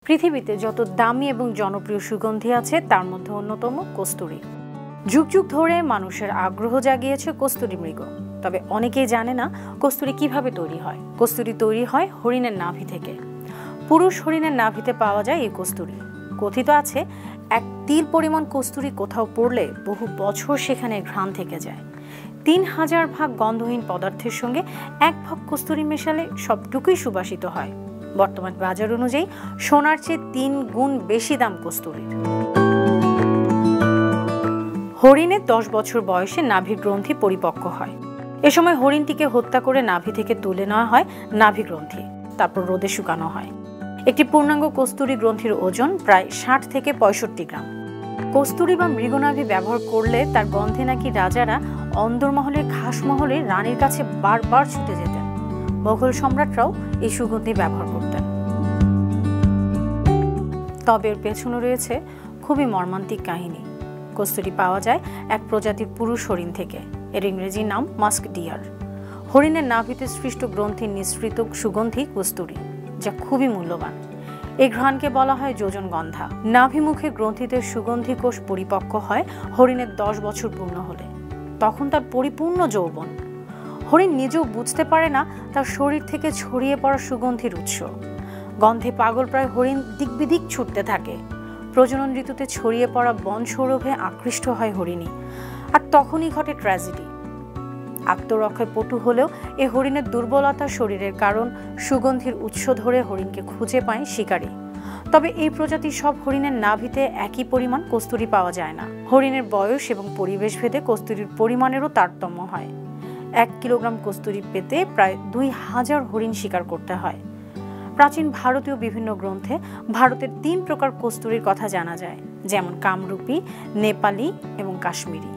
পৃথিবীতে যত দামি এবং জনপ্রিয় সুগন্ধি আছে তার মধ্যে অন্যতম কস্তুরী। যুগ যুগ ধরে মানুষের আগ্রহ জাগিয়েছে কস্তুরী মৃগ। তবে অনেকেই জানে না কস্তুরী কিভাবে তৈরি হয়। কস্তুরী তৈরি হয় হরিণের নাভি থেকে। পুরুষ হরিণের নাভিতে পাওয়া যায় এই কস্তুরী। কথিত আছে এক তিল পরিমাণ কস্তুরী কোথাও পড়লে বহু বছর সেখানে ঘ্রাণ থেকে যায়। 3000 ভাগ গন্ধহীন পদার্থের সঙ্গে 1 ভাগ কস্তুরী মেশালে সবটুকুই সুবাসিত হয়। বর্তমান বাজার অনুযায়ী সোনার চেয়ে 3 গুণ বেশি দাম কস্তুরীর। হরিণের 10 বছর বয়সে নাভি গ্রন্থি পরিপক্ক হয়। এ সময় হরিণটিকে হত্যা করে নাভি থেকে তুলে নেওয়া হয় নাভি গ্রন্থি, তারপর রোদে শুকানো হয়। একটি পূর্ণাঙ্গ কস্তুরী গ্রন্থির ওজন প্রায় 60 থেকে 65 গ্রাম। কস্তুরী বা মৃগনাভি ব্যবহার করলে তার গন্ধে নাকি রাজারা অন্দরমহলের খাসমহলে রানীর কাছে বারবার ছুটে যেতেন। মোগল সম্রাটরাও এই সুগন্ধি ব্যবহার করতেন। তবে এর পেছনে রয়েছে খুবই মর্মান্তিক কাহিনী। কস্তুরী পাওয়া যায় এক প্রজাতির পুরুষ হরিণ থেকে। এর ইংরেজি নাম মাস্ক ডিয়ার। হরিণের নাভিতে সৃষ্ট গ্রন্থির নিঃসৃত সুগন্ধি কস্তুরী, যা খুবই মূল্যবান। এই ঘ্রাণকে বলা হয় যোজন গন্ধা। নাভিমুখে গ্রন্থিতে সুগন্ধি কোষ পরিপক্ক হয় হরিণের 10 বছর পূর্ণ হলে। তখন তার পরিপূর্ণ যৌবন। হরিণ নিজেও বুঝতে পারে না তার শরীর থেকে ছড়িয়ে পড়া সুগন্ধির উৎস। গন্ধে পাগল প্রায় হরিণ দিক বিদিক ছুটতে থাকে। প্রজনন ঋতুতে ছড়িয়ে পড়া বন সৌরভে আকৃষ্ট হয় হরিণী। আর তখনই ঘটে ট্র্যাজেডি। আত্মরক্ষায় পটু হলেও এই হরিণের দুর্বলতা শরীরের কারণ সুগন্ধির উৎস ধরে হরিণকে খুঁজে পায় শিকারী। তবে এই প্রজাতির সব হরিণের নাভিতে একই পরিমাণ কস্তুরী পাওয়া যায় না। হরিণের বয়স এবং পরিবেশ ভেদে কস্তুরীর পরিমাণেরও তারতম্য হয়। 1 কিলোগ্রাম কস্তুরী পেতে প্রায় 2000 হরিণ শিকার করতে হয়। প্রাচীন ভারতীয় বিভিন্ন গ্রন্থে ভারতের 3 প্রকার কস্তুরীর কথা জানা যায়, যেমন কামরূপী, নেপালি এবং কাশ্মীরি।